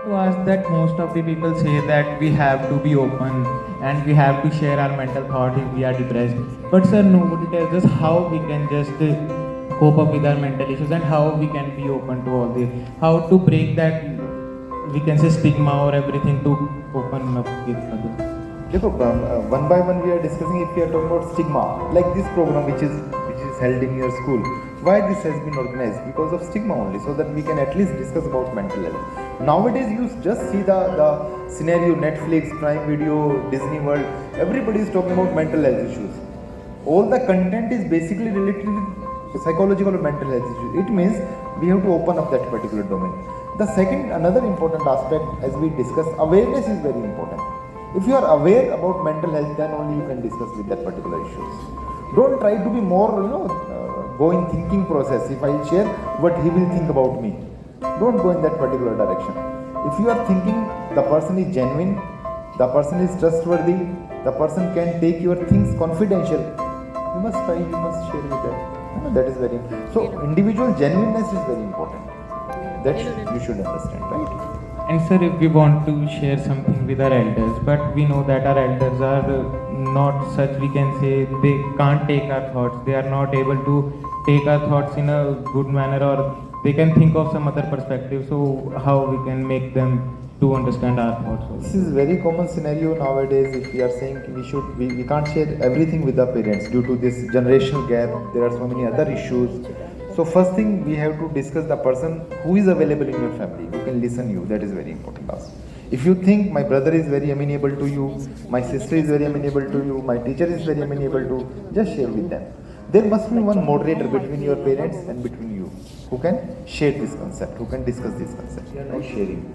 to ask that most of the people say that we have to be open and we have to share our mental thought if we are depressed. But sir, nobody tells us how we can just cope up with our mental issues and how we can be open to all this. How to break that, we can say, stigma or everything to open up with others. देखो one by one we are discussing. If we are talking about stigma, like this program which is held in your school, why this has been organized? Because of stigma only, so that we can at least discuss about mental health. Nowadays you just see the scenario, Netflix, Prime Video, Disney World, everybody is talking about mental health issues. All the content is basically related with psychological or mental health issues. It means we have to open up that particular domain. The second, another important aspect, as we discussed, awareness is very important. If you are aware about mental health, then only you can discuss with that particular issues. Don't try to be more, go in thinking process. If I share what he will think about me, don't go in that particular direction. If you are thinking the person is genuine, the person is trustworthy, the person can take your things confidential, you must try, you must share with them. That is very important. So individual genuineness is very important. That you should understand, right? And sir, if we want to share something with our elders, but we know that our elders are not such, we can say, they can't take our thoughts, they are not able to take our thoughts in a good manner, or they can think of some other perspective. So how we can make them to understand our thoughts also? This is very common scenario nowadays. If we are saying we can't share everything with the parents due to this generational gap, there are so many other issues. So first thing, we have to discuss the person who is available in your family, who can listen you. That is very important also. If you think my brother is very amenable to you, my sister is very amenable to you, my teacher is very amenable to, just share with them. There must be one moderator between your parents and between you, who can share this concept, who can discuss this concept, right? Sharing.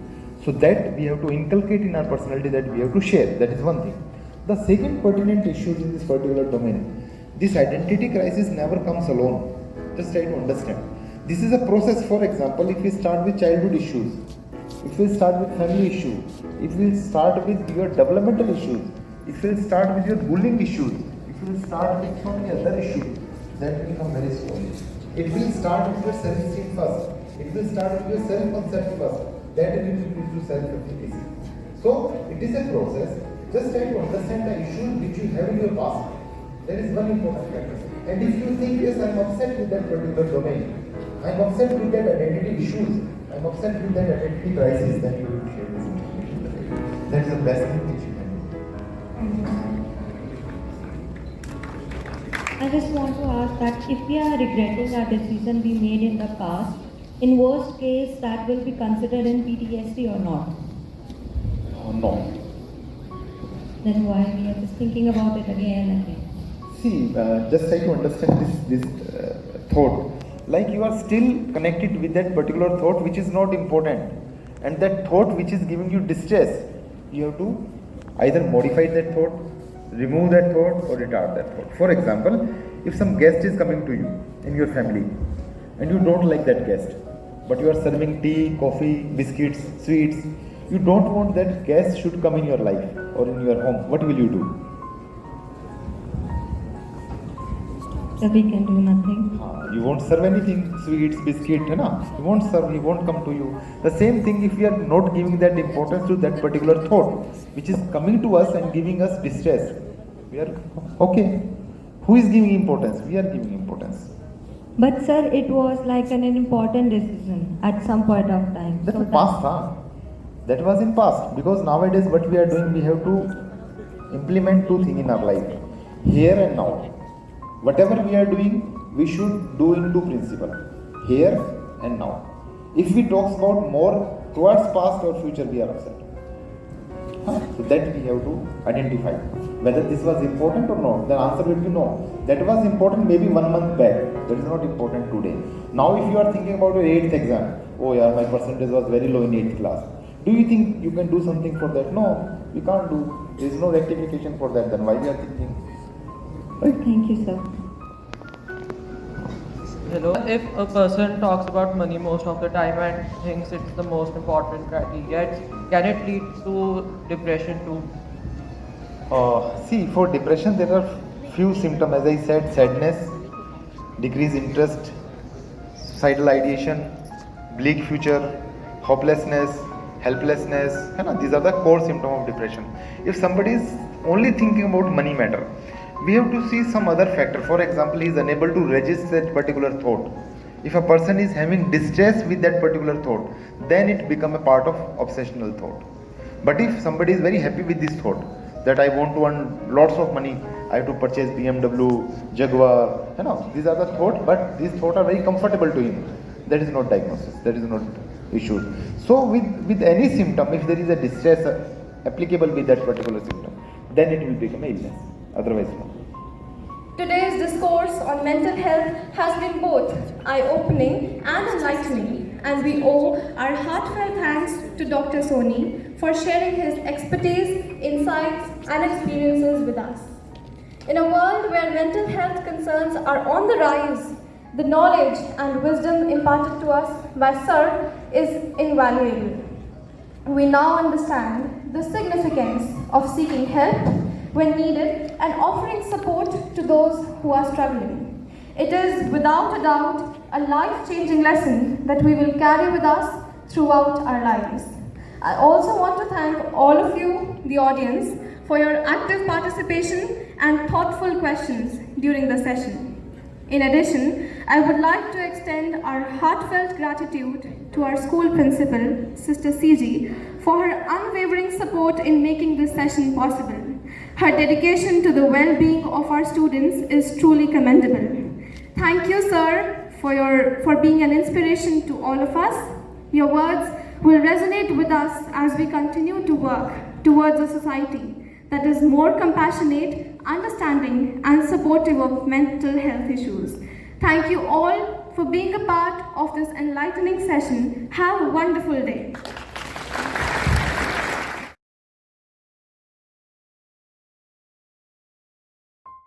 So that we have to inculcate in our personality, that we have to share. That is one thing. The second pertinent issues in this particular domain, this identity crisis never comes alone. Just try to understand. This is a process. For example, if we start with childhood issues, if we start with family issues, if we start with your developmental issues, if we start with your bullying issues, if we start with so many other issues, that will come very slowly. It will start with your self-esteem first. It will start with your self-concept first. That will lead to self-efficacy. So it is a process. Just try to understand the issues which you have in your past. That is one important factor. And if you think, yes, I am upset with that particular domain, I am upset with that identity issues, I am upset with that identity crisis, then you will share this information. That is the best thing which you can do. I just want to ask that if we are regretting our decision we made in the past, in worst case, that will be considered in PTSD or not? No. Then why we are just thinking about it again and again? See, just try to understand this thought. Like you are still connected with that particular thought which is not important, and that thought which is giving you distress, you have to either modify that thought, remove that thought, or retard that thought. For example, if some guest is coming to you in your family and you don't like that guest, but you are serving tea, coffee, biscuits, sweets, you don't want that guest should come in your life or in your home, what will you do? So we can do nothing. You won't serve anything, sweets, biscuit, you won't serve, he won't come to you. The same thing, if we are not giving that importance to that particular thought, which is coming to us and giving us distress, we are okay. Who is giving importance? We are giving importance. But sir, it was like an important decision at some point of time. That was past, That was in past. Because nowadays what we are doing, we have to implement two things in our life, here and now. Whatever we are doing, we should do in two principles, here and now. If we talk about more towards past or future, we are upset. So that we have to identify whether this was important or not. The answer will be no. That was important maybe 1 month back. That is not important today. Now if you are thinking about your 8th exam, oh yeah, my percentage was very low in 8th class. Do you think you can do something for that? No, we can't do. There is no rectification for that. Then why we are thinking? Right? Thank you, sir. Hello. If a person talks about money most of the time and thinks it's the most important criteria, can it lead to depression too? See, for depression there are few symptoms. As I said, sadness, decreased interest, suicidal ideation, bleak future, hopelessness, helplessness, है ना? These are the core symptoms of depression. If somebody is only thinking about money matter, we have to see some other factor. For example, he is unable to resist that particular thought. If a person is having distress with that particular thought, then it becomes a part of obsessional thought. But if somebody is very happy with this thought, that I want to earn lots of money, I have to purchase BMW, Jaguar, you know, these are the thoughts, but these thoughts are very comfortable to him. That is not diagnosis, that is not issue. So with any symptom, if there is a distress applicable with that particular symptom, then it will become an illness, otherwise no. Today's discourse on mental health has been both eye-opening and enlightening, and we owe our heartfelt thanks to Dr. Sony for sharing his expertise, insights, and experiences with us. In a world where mental health concerns are on the rise, the knowledge and wisdom imparted to us by Sir is invaluable. We now understand the significance of seeking help when needed and offering support to those who are struggling. It is without a doubt a life-changing lesson that we will carry with us throughout our lives. I also want to thank all of you, the audience, for your active participation and thoughtful questions during the session. In addition, I would like to extend our heartfelt gratitude to our school principal, Sister Siji, for her unwavering support in making this session possible. Her dedication to the well-being of our students is truly commendable. Thank you, sir, for being an inspiration to all of us. Your words will resonate with us as we continue to work towards a society that is more compassionate, understanding, and supportive of mental health issues. Thank you all for being a part of this enlightening session. Have a wonderful day.